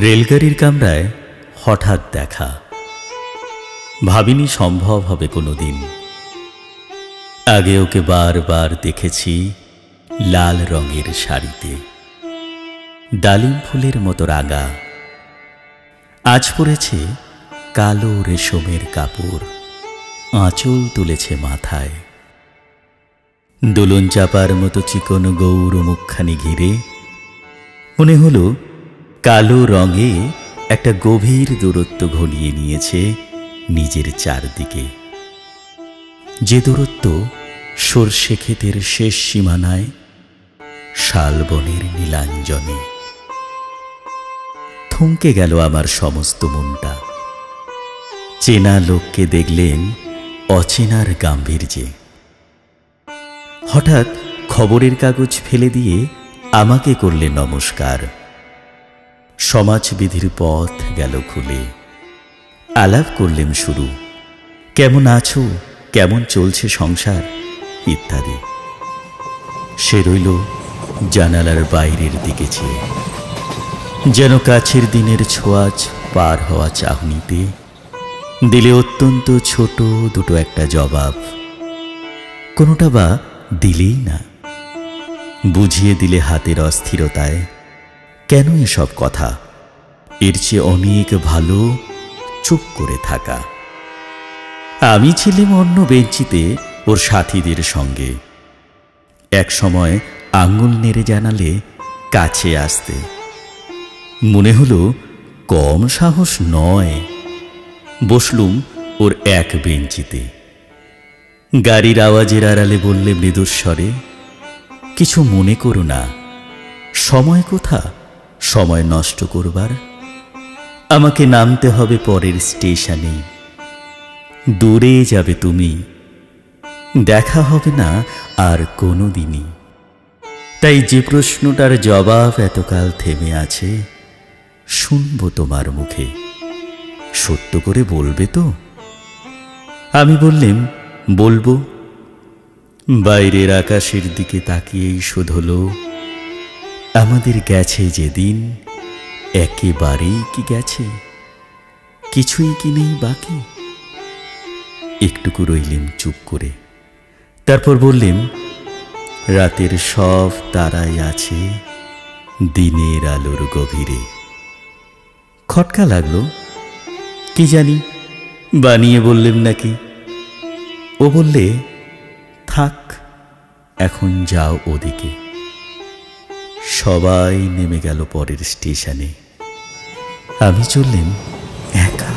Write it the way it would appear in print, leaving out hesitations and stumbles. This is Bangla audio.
রেলগাড়ির কামরায় হঠাৎ দেখা, ভাবিনি সম্ভব হবে কোনোদিন। আগে ওকে বারবার দেখেছি লাল রঙের শাড়িতে, ডালিম ফুলের মতো রাঙা। আজ পরেছে কালো রেশমের কাপড়, আঁচল তুলেছে মাথায়। দোলন চাপার মতো চিকন গৌর মুখখানি ঘিরে মনে হলো কালো রঙে একটা গভীর দূরত্ব ঘনিয়ে নিয়েছে নিজের চারদিকে, যে দূরত্ব সর্ষে ক্ষেতের শেষ সীমানায় শালবনের নীলাঞ্জনে। থমকে গেল আমার সমস্ত মনটা। চেনা লোককে দেখলেন অচেনার গাম্ভীর্যে। হঠাৎ খবরের কাগজ ফেলে দিয়ে আমাকে করলে নমস্কার। সমাজবিধির পথ গেল খুলে। আলাপ করলেন শুরু, কেমন আছো, কেমন চলছে সংসার ইত্যাদি। সে রইল জানালার বাইরের দিকে চেয়ে, যেন কাছের দিনের ছোঁয়াচ পার হওয়া চাহনিতে দিলে অত্যন্ত ছোট দুটো একটা জবাব। কোনোটা বা দিলেই না, বুঝিয়ে দিলে হাতের অস্থিরতায় কেন এসব কথা, এর চেয়ে অনেক ভালো চুপ করে থাকা। আমি ছিলাম অন্য বেঞ্চিতে ওর সাথীদের সঙ্গে। এক সময় আঙুল নেড়ে জানালে কাছে আসতে। মনে হলো কম সাহস নয়। বসলুম ওর এক বেঞ্চিতে। গাড়ির আওয়াজের আড়ালে বললে মৃদুস্বরে, কিছু মনে করো না, সময় কোথা সময় নষ্ট করবার। আমাকে নামতে হবে পরের স্টেশনে, দূরে যাবে তুমি, দেখা হবে না আর কোনো দিনই। তাই যে প্রশ্নটার জবাব এতকাল থেমে আছে, শুনবো তোমার মুখে, সত্য করে বলবে তো? আমি বললেম বলবো। বাইরের আকাশের দিকে তাকিয়েই শোধল, আমাদের গেছে যেদিন একেবারেই কি গেছে, কিছুই কি নেই বাকি। একটুকু রইলেম চুপ করে, তারপর বললেম, রাতের সব তারাই আছে দিনের আলোর গভীরে। খটকা লাগলো, কি জানি বানিয়ে বললেম নাকি। ও বললে, থাক এখন যাও ওদিকে। সবাই নেমে গেল পরের স্টেশনে, আমি চললেম একা।